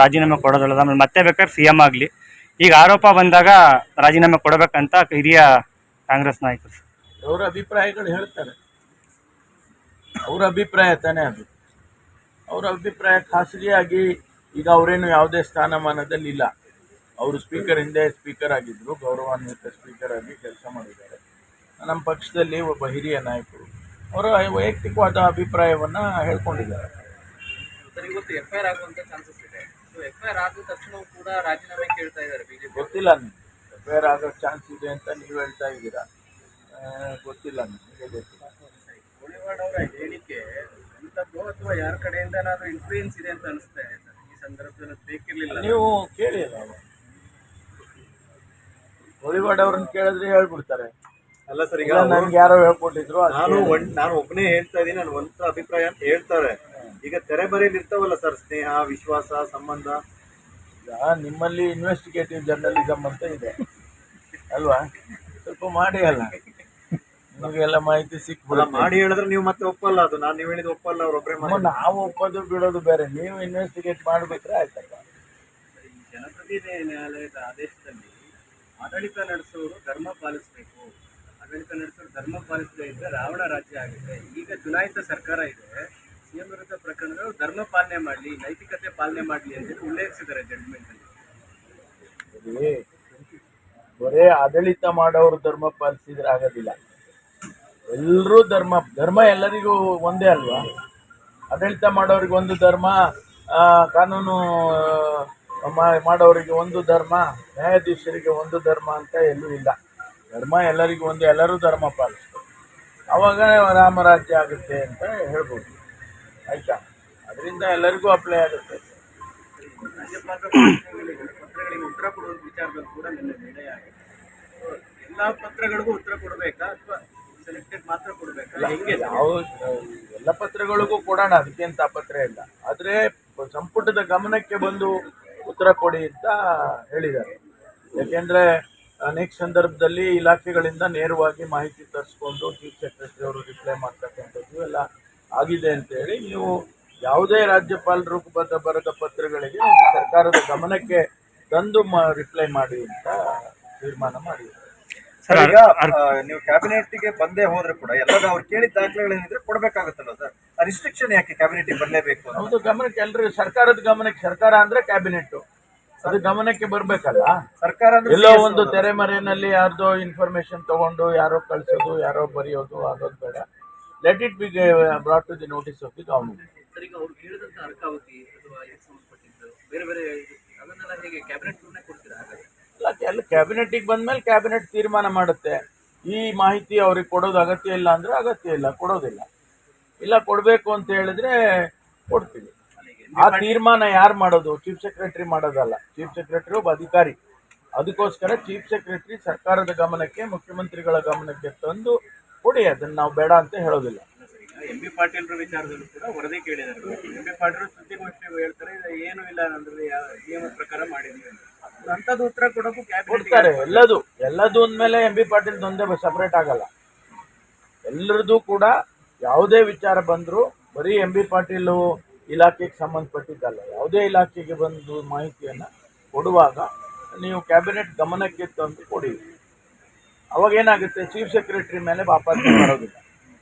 ರಾಜೀನಾಮೆ ಕೊಡೋದಲ್ಲ, ಆಮೇಲೆ ಮತ್ತೆ ಬೇಕಾದ್ರೆ ಸಿ ಎಂ ಆಗಲಿ. ಈಗ ಆರೋಪ ಬಂದಾಗ ರಾಜೀನಾಮೆ ಕೊಡಬೇಕಂತ ಹಿರಿಯ ಕಾಂಗ್ರೆಸ್ ನಾಯಕರು ಅವರ ಅಭಿಪ್ರಾಯಗಳು ಹೇಳ್ತಾರೆ. ಅವರ ಅಭಿಪ್ರಾಯ ತಾನೇ ಅದು. ಅವರ ಅಭಿಪ್ರಾಯ ಖಾಸಗಿಯಾಗಿ ಈಗ ಅವರೇನು ಯಾವುದೇ ಸ್ಥಾನಮಾನದಲ್ಲಿ ಇಲ್ಲ. ಅವರು ಸ್ಪೀಕರ್ ಹಿಂದೆ ಸ್ಪೀಕರ್ ಆಗಿದ್ದರು, ಗೌರವಾನ್ವಿತ ಸ್ಪೀಕರ್ ಆಗಿ ಕೆಲಸ ಮಾಡಿದ್ದಾರೆ. ನಮ್ಮ ಪಕ್ಷದಲ್ಲಿ ಒಬ್ಬ ಹಿರಿಯ ನಾಯಕರು ಅವರ ವೈಯಕ್ತಿಕವಾದ ಅಭಿಪ್ರಾಯವನ್ನು ಹೇಳ್ಕೊಂಡಿದ್ದಾರೆ. ಇವತ್ತು FIR ಆಗುವಂತ ಚಾನ್ಸಸ್ ಇದೆ. FIR ಆದ ತಕ್ಷಣ ಕೂಡ ರಾಜೀನಾಮೆ ಕೇಳ್ತಾ ಇದ್ದಾರೆ ಬಿಜೆಪಿ. ಗೊತ್ತಿಲ್ಲ ನಿಮ್ಗೆ FIR ಆಗೋ ಚಾನ್ಸ್ ಇದೆ ಅಂತ ನೀವು ಹೇಳ್ತಾ ಇದ್ದೀರಾ, ಗೊತ್ತಿಲ್ಲ ನಿಮಗೆ. ಗೊತ್ತಿಲ್ಲ. ಕೋಳಿವಾಡ ಅವರ ಹೇಳಿಕೆ ಎಂಥದ್ದು ಅಥವಾ ಯಾರ ಕಡೆಯಿಂದ ಏನಾದರೂ ಇನ್ಫ್ಲೂಯೆನ್ಸ್ ಇದೆ ಅಂತ ಅನಿಸ್ತಾ ಇದೆ ಸರ್? ಈ ಸಂದರ್ಭದಲ್ಲಿ ಬೇಕಿರಲಿಲ್ಲ. ನೀವು ಕೇಳಿ ಅಲ್ಲ, ಕೋಳಿವಾಡ ಅವ್ರನ್ನ ಕೇಳಿದ್ರೆ ಹೇಳ್ಬಿಡ್ತಾರೆ. ಅಲ್ಲ ಸರ್, ಈಗ ನನ್ಗೆ ಯಾರೋ ಹೇಳ್ಕೊಟ್ಟಿದ್ರು, ನಾನು ಒಬ್ಬನೇ ಹೇಳ್ತಾ ಇದ್ದೀನಿ, ನಾನು ಒಂದ್ ಅಭಿಪ್ರಾಯ ಅಂತ ಹೇಳ್ತಾರೆ. ಈಗ ತೆರೆ ಬರೆಯಲ್ಲಿ ಇರ್ತಾವಲ್ಲ ಸರ್, ಸ್ನೇಹ, ವಿಶ್ವಾಸ, ಸಂಬಂಧ. ನಿಮ್ಮಲ್ಲಿ ಇನ್ವೆಸ್ಟಿಗೇಟಿವ್ ಜರ್ನಲಿಸಮ್ ಅಂತ ಇದೆ ಅಲ್ವಾ? ಸ್ವಲ್ಪ ಮಾಡಿ ಅಲ್ಲ, ನಿಮಗೆಲ್ಲ ಮಾಹಿತಿ ಸಿಕ್ಬಿಡ. ಮಾಡಿ ಹೇಳಿದ್ರೆ ನೀವು ಮತ್ತೆ ಒಪ್ಪಲ್ಲ, ಅದು ನೀವು ಹೇಳಿದ ಒಪ್ಪಲ್ಲ, ಅವ್ರೊಬ್ಬರೇ ನಾವು ಒಪ್ಪೋದು ಬಿಡೋದು ಬೇರೆ. ನೀವು ಇನ್ವೆಸ್ಟಿಗೇಟ್ ಮಾಡಿಬಿಟ್ರೆ ಆಯ್ತಲ್ಲ. ಜನಪ್ರತಿನಿಧಿ ನ್ಯಾಯಾಲಯದ ಆದೇಶದಲ್ಲಿ ಆಡಳಿತ ನಡೆಸೋರು ಧರ್ಮ ಪಾಲಿಸಬೇಕು, ಆಡಳಿತ ನಡೆಸೋರು ಧರ್ಮ ಪಾಲಿಸದೇ ಇದ್ದರೆ ರಾವಣ ರಾಜ್ಯ ಆಗುತ್ತೆ. ಈಗ ಚುನಾಯಿತ ಸರ್ಕಾರ ಇದೆ, ಸಿಎಂ ವಿರುದ್ಧ ಪ್ರಕರಣಗಳು ಧರ್ಮ ಪಾಲನೆ ಮಾಡಲಿ, ನೈತಿಕತೆ ಪಾಲನೆ ಮಾಡಲಿ ಅಂತ ಉಲ್ಲೇಖಿಸಿದ್ದಾರೆ ಜಡ್ಜ್ಮೆಂಟ್ ಅಲ್ಲಿ. ಬರೇ ಆಡಳಿತ ಮಾಡೋರು ಧರ್ಮ ಪಾಲಿಸಿದ್ರೆ ಆಗೋದಿಲ್ಲ. ಎಲ್ಲರೂ ಧರ್ಮ ಎಲ್ಲರಿಗೂ ಒಂದೇ ಅಲ್ವಾ? ಆಡಳಿತ ಮಾಡೋರಿಗೆ ಒಂದು ಧರ್ಮ, ಕಾನೂನು ಮಾಡೋರಿಗೆ ಒಂದು ಧರ್ಮ, ನ್ಯಾಯಾಧೀಶರಿಗೆ ಒಂದು ಧರ್ಮ ಅಂತ ಎಲ್ಲೂ ಇಲ್ಲ. ಧರ್ಮ ಎಲ್ಲರಿಗೂ ಒಂದು, ಎಲ್ಲರೂ ಧರ್ಮ ಪಾಲಿಸ್ತಾರೆ. ಆವಾಗ ರಾಮರಾಜ್ಯ ಆಗುತ್ತೆ ಅಂತ ಹೇಳ್ಬೋದು. ಆಯ್ತಾ? ಅದರಿಂದ ಎಲ್ಲರಿಗೂ ಅಪ್ಲೈ ಆಗುತ್ತೆ. ಪತ್ರಗಳಿಗೆ ಉತ್ತರ ಕೊಡುವ ವಿಚಾರದಲ್ಲಿ ಕೂಡ ನಿನ್ನೆ ನಿರ್ಣಯ ಆಗಿದೆ. ಎಲ್ಲ ಪತ್ರಗಳಿಗೂ ಉತ್ತರ ಕೊಡಬೇಕಾ ಅಥವಾ ಸೆಲೆಕ್ಟೆಡ್ ಮಾತ್ರ ಕೊಡಬೇಕಾ? ಎಲ್ಲ ಪತ್ರಗಳಿಗೂ ಕೊಡೋಣ, ಅದಕ್ಕಿಂತ ತಾಪತ್ರೆ ಇಲ್ಲ. ಆದರೆ ಸಂಪುಟದ ಗಮನಕ್ಕೆ ಬಂದು ಉತ್ತರ ಕೊಡಿ ಅಂತ ಹೇಳಿದ್ದಾರೆ. ಯಾಕೆಂದರೆ ಅನೇಕ ಸಂದರ್ಭದಲ್ಲಿ ಇಲಾಖೆಗಳಿಂದ ನೇರವಾಗಿ ಮಾಹಿತಿ ತರಿಸ್ಕೊಂಡು ಚೀಫ್ ಸೆಕ್ರೆಟರಿ ಅವರು ರಿಪ್ಲೈ ಮಾಡ್ತಕ್ಕಂಥದ್ದು ಎಲ್ಲ ಆಗಿದೆ ಅಂತೇಳಿ ನೀವು ಯಾವುದೇ ರಾಜ್ಯಪಾಲರು ಬರೆದ ಪತ್ರಗಳಿಗೆ ಸರ್ಕಾರದ ಗಮನಕ್ಕೆ ತಂದು ರಿಪ್ಲೈ ಮಾಡಿ ಅಂತ ತೀರ್ಮಾನ ಮಾಡಿದ್ದಾರೆ. ಸರ್, ಈಗ ನೀವು ಕ್ಯಾಬಿನೆಟ್ಗೆ ಬಂದೇ ಹೋದ್ರೆ ಕೂಡ ಎಲ್ಲರೂ ಅವ್ರು ಕೇಳಿದ ದಾಖಲೆಗಳೇನಿದ್ರೆ ಕೊಡಬೇಕಾಗುತ್ತಲ್ಲ ಸರ್? ಆ ರಿಸ್ಟ್ರಿಕ್ಷನ್ ಯಾಕೆ ಕ್ಯಾಬಿನೆಟ್ಗೆ ಬರಲೇಬೇಕು? ಹೌದು, ಗಮನಕ್ಕೆ ಎಲ್ಲರೂ ಸರ್ಕಾರದ ಗಮನಕ್ಕೆ, ಸರ್ಕಾರ ಅಂದ್ರೆ ಕ್ಯಾಬಿನೆಟ್, ಅದು ಗಮನಕ್ಕೆ ಬರಬೇಕಲ್ಲ. ಸರ್ಕಾರ ಎಲ್ಲೋ ಒಂದು ತೆರೆಮರೆಯಲ್ಲಿ ಯಾರ್ದೋ ಇನ್ಫಾರ್ಮೇಶನ್ ತಗೊಂಡು ಯಾರೋ ಕಳಿಸೋದು, ಯಾರೋ ಬರೆಯೋದು ಆಗೋದು ಬೇಡ. Let it be brought to the notice of the government. Sir, ಈಗ ಅವ್ರು ಕೇಳಿದಂತ ಅರ್ಕಾವತಿ ಅಥವಾ ಇದಕ್ಕೆ ಸಂಬಂಧಪಟ್ಟಿದ್ದು ಬೇರೆ ಬೇರೆ ಅದನ್ನೆಲ್ಲ ಹೇಗೆ ಕ್ಯಾಬಿನೆಟ್ ಕೊಡ್ತೀರಾ? ಎಲ್ಲ ಕ್ಯಾಬಿನೆಟ್ಟಿಗೆ ಬಂದ್ಮೇಲೆ ಕ್ಯಾಬಿನೆಟ್ ತೀರ್ಮಾನ ಮಾಡುತ್ತೆ. ಈ ಮಾಹಿತಿ ಅವ್ರಿಗೆ ಕೊಡೋದು ಅಗತ್ಯ ಇಲ್ಲ ಅಂದ್ರೆ ಅಗತ್ಯ ಇಲ್ಲ, ಕೊಡೋದಿಲ್ಲ. ಇಲ್ಲ ಕೊಡಬೇಕು ಅಂತ ಹೇಳಿದ್ರೆ ಕೊಡ್ತೀವಿ. ಆ ತೀರ್ಮಾನ ಯಾರು ಮಾಡೋದು? ಚೀಫ್ ಸೆಕ್ರೆಟರಿ ಮಾಡೋದಲ್ಲ. ಚೀಫ್ ಸೆಕ್ರೆಟರಿ ಒಬ್ಬ ಅಧಿಕಾರಿ. ಅದಕ್ಕೋಸ್ಕರ ಚೀಫ್ ಸೆಕ್ರೆಟರಿ ಸರ್ಕಾರದ ಗಮನಕ್ಕೆ, ಮುಖ್ಯಮಂತ್ರಿಗಳ ಗಮನಕ್ಕೆ ತಂದು ಕೊಡಿ, ಅದನ್ನು ನಾವು ಬೇಡ ಅಂತ ಹೇಳೋದಿಲ್ಲ. MB ಪಾಟೀಲ್ರ ವಿಚಾರದಲ್ಲೂ ಕೂಡ ವರದಿ ಕೇಳಿದ್ದಾರೆ. MB ಪಾಟೀಲ್ ಸುದ್ದಿಗೋಷ್ಠಿ ಹೇಳ್ತಾರೆ, ಏನು ಇಲ್ಲ ಅಂದ್ರೆ ನಿಯಮದ ಪ್ರಕಾರ ಮಾಡಿದ್ವಿ ಅಂಥದ್ದು ಉತ್ತರ ಕೊಡೋಕ್ಕೂ ಕೊಡ್ತಾರೆ. ಎಲ್ಲದು ಅಂದಮೇಲೆ MB ಪಾಟೀಲ್ ಒಂದೇ ಸಪ್ರೇಟ್ ಆಗಲ್ಲ. ಎಲ್ಲರದ್ದು ಕೂಡ ಯಾವುದೇ ವಿಚಾರ ಬಂದರೂ ಬರೀ MB ಪಾಟೀಲು ಇಲಾಖೆಗೆ ಸಂಬಂಧಪಟ್ಟಿದ್ದಲ್ಲ, ಯಾವುದೇ ಇಲಾಖೆಗೆ ಬಂದು ಮಾಹಿತಿಯನ್ನು ಕೊಡುವಾಗ ನೀವು ಕ್ಯಾಬಿನೆಟ್ ಗಮನಕ್ಕೆ ತಂದು ಕೊಡಿ. ಅವಾಗ ಏನಾಗುತ್ತೆ, ಚೀಫ್ ಸೆಕ್ರೆಟರಿ ಮೇಲೆ ವಾಪಸ್ ಮಾಡೋದಿಲ್ಲ,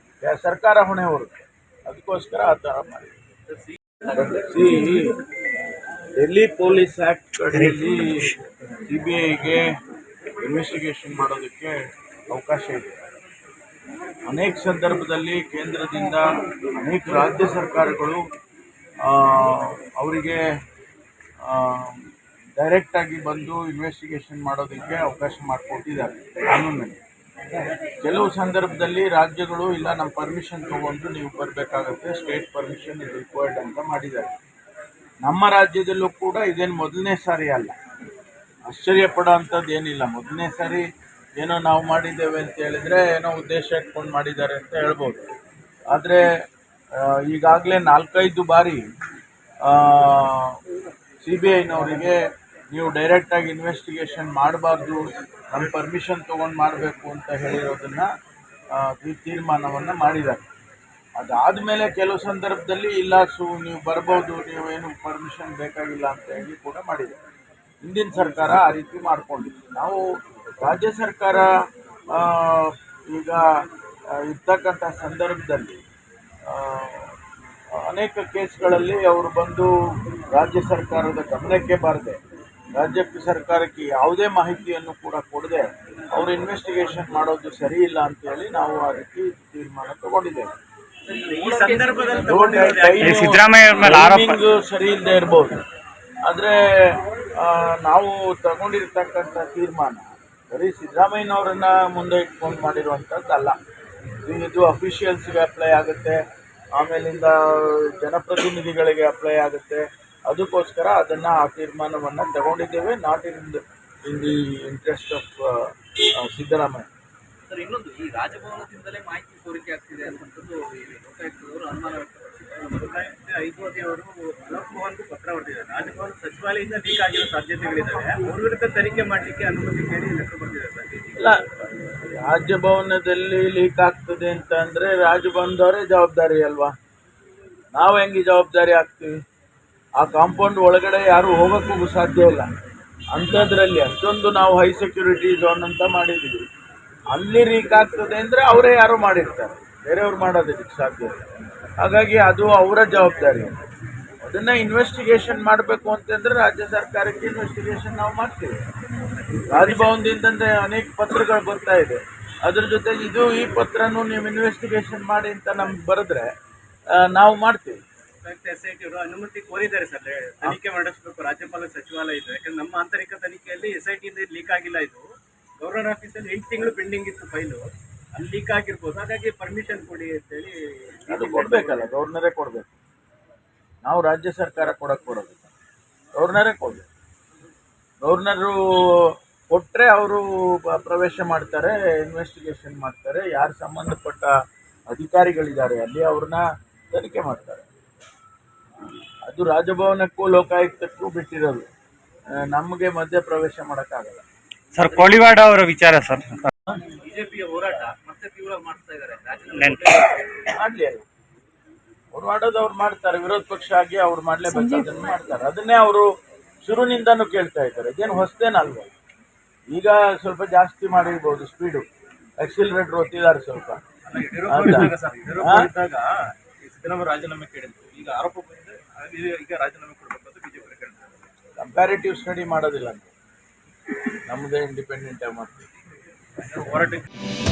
ಸರ್ಕಾರ ಹೊಣೆ ಹೊರುತ್ತೆ. ಅದಕ್ಕೋಸ್ಕರ ಆ ಥರ ಮಾಡಿ. ಡೆಲ್ಲಿ ಪೊಲೀಸ್ ಆ್ಯಕ್ಟ್ ಅಡಿಯಲ್ಲಿ CBIಗೆ ಇನ್ವೆಸ್ಟಿಗೇಷನ್ ಮಾಡೋದಕ್ಕೆ ಅವಕಾಶ ಇದೆ. ಅನೇಕ ಸಂದರ್ಭದಲ್ಲಿ ಕೇಂದ್ರದಿಂದ ಅನೇಕ ರಾಜ್ಯ ಸರ್ಕಾರಗಳು ಅವರಿಗೆ ಡೈರೆಕ್ಟಾಗಿ ಬಂದು ಇನ್ವೆಸ್ಟಿಗೇಷನ್ ಮಾಡೋದಕ್ಕೆ ಅವಕಾಶ ಮಾಡಿಕೊಟ್ಟಿದ್ದಾರೆ ಕಾನೂನಲ್ಲಿ. ಕೆಲವು ಸಂದರ್ಭದಲ್ಲಿ ರಾಜ್ಯಗಳು ಇಲ್ಲ, ನಮ್ಮ ಪರ್ಮಿಷನ್ ತೊಗೊಂಡು ನೀವು ಬರಬೇಕಾಗತ್ತೆ, ಸ್ಟೇಟ್ ಪರ್ಮಿಷನ್ ಇಸ್ ರಿಕ್ವೈರ್ಡ್ ಅಂತ ಮಾಡಿದ್ದಾರೆ. ನಮ್ಮ ರಾಜ್ಯದಲ್ಲೂ ಕೂಡ ಇದೇನು ಮೊದಲನೇ ಸಾರಿ ಅಲ್ಲ, ಆಶ್ಚರ್ಯ ಪಡೋ ಅಂಥದ್ದು ಏನಿಲ್ಲ. ಮೊದಲನೇ ಸಾರಿ ಏನೋ ನಾವು ಮಾಡಿದ್ದೇವೆ ಅಂತ ಹೇಳಿದರೆ ಏನೋ ಉದ್ದೇಶ ಇಟ್ಕೊಂಡು ಮಾಡಿದ್ದಾರೆ ಅಂತ ಹೇಳ್ಬೋದು. ಆದರೆ ಈಗಾಗಲೇ 4-5 ಬಾರಿ CBIನವರಿಗೆ ನೀವು ಡೈರೆಕ್ಟಾಗಿ ಇನ್ವೆಸ್ಟಿಗೇಷನ್ ಮಾಡಬಾರ್ದು, ನಮ್ಮ ಪರ್ಮಿಷನ್ ತೊಗೊಂಡು ಮಾಡಬೇಕು ಅಂತ ಹೇಳಿರೋದನ್ನು ತೀರ್ಮಾನವನ್ನು ಮಾಡಿದ್ದಾರೆ. ಅದಾದಮೇಲೆ ಕೆಲವು ಸಂದರ್ಭದಲ್ಲಿ ಇಲ್ಲ ನೀವು ಬರ್ಬೋದು, ನೀವೇನು ಪರ್ಮಿಷನ್ ಬೇಕಾಗಿಲ್ಲ ಅಂತ ಹೇಳಿ ಕೂಡ ಮಾಡಿದೆ. ಹಿಂದಿನ ಸರ್ಕಾರ ಆ ರೀತಿ ಮಾಡ್ಕೊಂಡಿದೆ. ನಾವು ರಾಜ್ಯ ಸರ್ಕಾರ ಈಗ ಇರ್ತಕ್ಕಂಥ ಸಂದರ್ಭದಲ್ಲಿ ಅನೇಕ ಕೇಸ್ಗಳಲ್ಲಿ ಅವರು ಬಂದು ರಾಜ್ಯ ಸರ್ಕಾರದ ಗಮನಕ್ಕೆ ಬಾರದೆ, ರಾಜ್ಯ ಸರ್ಕಾರಕ್ಕೆ ಯಾವುದೇ ಮಾಹಿತಿಯನ್ನು ಕೂಡ ಕೊಡದೆ ಅವರು ಇನ್ವೆಸ್ಟಿಗೇಷನ್ ಮಾಡೋದು ಸರಿ ಇಲ್ಲ ಅಂತೇಳಿ ನಾವು ಆ ರೀತಿ ತೀರ್ಮಾನ ತಗೊಂಡಿದ್ದೇವೆ. ಈ ಸಂದರ್ಭದಲ್ಲಿ ಸಿದ್ದರಾಮಯ್ಯ ಮೇಲೆ ಆರೋಪ ಸರಿ ಇಲ್ಲದೆ ಇರ್ಬೋದು, ಆದರೆ ನಾವು ತಗೊಂಡಿರ್ತಕ್ಕಂಥ ತೀರ್ಮಾನ ಬರೀ ಸಿದ್ದರಾಮಯ್ಯನವರನ್ನ ಮುಂದೆ ಇಟ್ಕೊಂಡು ಮಾಡಿರುವಂಥದ್ದಲ್ಲ. ಇದು ಅಫಿಷಿಯಲ್ಸ್ಗೆ ಅಪ್ಲೈ ಆಗುತ್ತೆ, ಆಮೇಲಿಂದ ಜನಪ್ರತಿನಿಧಿಗಳಿಗೆ ಅಪ್ಲೈ ಆಗುತ್ತೆ. ಅದಕ್ಕೋಸ್ಕರ ಅದನ್ನು ಆ ತೀರ್ಮಾನವನ್ನು ತಗೊಂಡಿದ್ದೇವೆ, not in the interest of Siddaramaiah. Sir, ಇನ್ನೊಂದು, ಈ ರಾಜಭವನದಿಂದಲೇ ಮಾಹಿತಿ ಸೋರಿಕೆ ಆಗ್ತಿದೆ ಅನ್ನುವಂಥದ್ದು ಲೋಕಾಯುಕ್ತದವರು ಅನುಮಾನ ವ್ಯಕ್ತಪಡಿಸಿದ್ದಾರೆ. ಲೋಕಾಯುಕ್ತ ಐದುವರೆ ಅವರು ಅಲೋಕ್ ಮೋಹನ್ಗೂ ಪತ್ರ ಹೊರಟಿದ್ದಾರೆ. ರಾಜಭವನ ಸಚಿವಾಲಯದಿಂದ ಲೀಕ್ ಆಗಿರೋ ಸಾಧ್ಯತೆಗಳಿದ್ದಾವೆ, ಅವ್ರ ವಿರುದ್ಧ ತನಿಖೆ ಮಾಡಲಿಕ್ಕೆ ಅನುಮತಿ ಕೇಳಿ ಲೆಟರ್ ಬಂದಿದೆ ಸರ್. ಇಲ್ಲ, ರಾಜಭವನದಲ್ಲಿ ಲೀಕ್ ಆಗ್ತದೆ ಅಂತ ಅಂದರೆ ರಾಜಭವನದವರೇ ಜವಾಬ್ದಾರಿ ಅಲ್ವಾ? ನಾವು ಹೆಂಗೆ ಜವಾಬ್ದಾರಿ ಆಗ್ತೀವಿ? ಆ ಕಾಂಪೌಂಡ್ ಒಳಗಡೆ ಯಾರು ಹೋಗೋಕ್ಕೂ ಸಾಧ್ಯ ಇಲ್ಲ. ಅಂಥದ್ರಲ್ಲಿ ಅಷ್ಟೊಂದು ನಾವು ಹೈ ಸೆಕ್ಯೂರಿಟಿ ಝೋನ್ ಅಂತ ಮಾಡಿದ್ದೀವಿ. ಅಲ್ಲಿ ಲೀಕ್ ಆಗ್ತದೆ ಅಂದರೆ ಅವರೇ ಯಾರೋ ಮಾಡಿರ್ತಾರೆ, ಬೇರೆಯವ್ರು ಮಾಡೋದಕ್ಕೆ ಸಾಧ್ಯ ಇಲ್ಲ. ಹಾಗಾಗಿ ಅದು ಅವರ ಜವಾಬ್ದಾರಿ. ಅದನ್ನು ಇನ್ವೆಸ್ಟಿಗೇಷನ್ ಮಾಡಬೇಕು ಅಂತಂದರೆ ರಾಜ್ಯ ಸರ್ಕಾರಕ್ಕೆ ಇನ್ವೆಸ್ಟಿಗೇಷನ್ ನಾವು ಮಾಡ್ತೀವಿ. ರಾಜಭವನದಿಂದಂದರೆ ಅನೇಕ ಪತ್ರಗಳು ಬರ್ತಾ ಇದೆ. ಅದ್ರ ಜೊತೆಗೆ ಈ ಪತ್ರನೂ ನೀವು ಇನ್ವೆಸ್ಟಿಗೇಷನ್ ಮಾಡಿ ಅಂತ ನಮ್ಗೆ ಬರೆದ್ರೆ ನಾವು ಮಾಡ್ತೀವಿ. SIT ಅವರು ಅನುಮತಿ ಕೋರಿದ್ದಾರೆ ಸರ್, ತನಿಖೆ ಮಾಡಿಸ್ಬೇಕು ರಾಜ್ಯಪಾಲ ಸಚಿವಾಲಯ ಇದೆ. ಯಾಕಂದ್ರೆ ನಮ್ಮ ಆಂತರಿಕ ತನಿಖೆಯಲ್ಲಿ SIT ಇಂದ ಲೀಕ್ ಆಗಿಲ್ಲ. ಇದು ಗವರ್ನರ್ ಆಫೀಸಲ್ಲಿ 8 ತಿಂಗಳು ಪೆಂಡಿಂಗ್ ಇತ್ತು ಫೈಲು, ಅಲ್ಲಿ ಲೀಕ್ ಆಗಿರ್ಬೋದು. ಹಾಗಾಗಿ ಪರ್ಮಿಷನ್ ಕೊಡಿ ಅಂತೇಳಿ ಅದು ಕೊಡಬೇಕಲ್ಲ, ಗವರ್ನರೇ ಕೊಡಬೇಕು. ನಾವು ರಾಜ್ಯ ಸರ್ಕಾರ ಕೊಡೋದು, ಗವರ್ನರೇ ಕೊಡಬೇಕು. ಗವರ್ನರು ಕೊಟ್ಟರೆ ಅವರು ಪ್ರವೇಶ ಮಾಡ್ತಾರೆ, ಇನ್ವೆಸ್ಟಿಗೇಷನ್ ಮಾಡ್ತಾರೆ. ಯಾರು ಸಂಬಂಧಪಟ್ಟ ಅಧಿಕಾರಿಗಳಿದ್ದಾರೆ ಅಲ್ಲಿ ಅವ್ರನ್ನ ತನಿಖೆ ಮಾಡ್ತಾರೆ. ಅದು ರಾಜಭವನಕ್ಕೂ ಲೋಕಾಯುಕ್ತಕ್ಕೂ ಬಿಟ್ಟಿರೋದು, ನಮಗೆ ಮಧ್ಯ ಪ್ರವೇಶ ಮಾಡೋಕ್ಕಾಗಲ್ಲ. ಸರ್, ಕೋಳಿವಾಡ ಅವರ ವಿಚಾರ ಸರ್, ಬಿಜೆಪಿಯ ಹೋರಾಟ ಮತ್ತೆ ತೀವ್ರ ಮಾಡ್ತಾ ಇದ್ದಾರೆ. ಮಾಡಲಿ, ಅವ್ರು ಮಾಡೋದು ಅವ್ರು ಮಾಡ್ತಾರೆ. ವಿರೋಧ ಪಕ್ಷ ಆಗಿ ಅವ್ರು ಮಾಡಲೇಬೇಕು, ಅದನ್ನು ಮಾಡ್ತಾರೆ. ಅದನ್ನೇ ಅವರು ಶುರುವಿನಿಂದನೂ ಕೇಳ್ತಾ ಇದ್ದಾರೆ. ಇದೇನು ಹೊಸದೇನಲ್ವ. ಈಗ ಸ್ವಲ್ಪ ಜಾಸ್ತಿ ಮಾಡಿರ್ಬೋದು ಸ್ಪೀಡು, ಆಕ್ಸಿಲರೇಟರ್ ಒತ್ತಿದ್ದಾರೆ ಸ್ವಲ್ಪ. ಸಿದ್ದರಾಮಯ್ಯ ರಾಜೀನಾಮೆ ಕೇಳಿದ್ರು, ಈಗ ಆರೋಪ ಬಂದಿದೆ, ಈಗ ರಾಜೀನಾಮೆ ಕೊಡಬೇಕು ಅಂತ ಬಿಜೆಪಿ ಕೇಳ್ತಾರೆ. ಕಂಪ್ಯಾರಿಟಿವ್ ಸ್ಟಡಿ ಮಾಡೋದಿಲ್ಲ ಅಂತ, ನಮ್ಮದೇ ಇಂಡಿಪೆಂಡೆಂಟ್ ಆಗಿ ಮಾಡ್ತೀವಿ. ಹೋರಾಟಕ್ಕೆ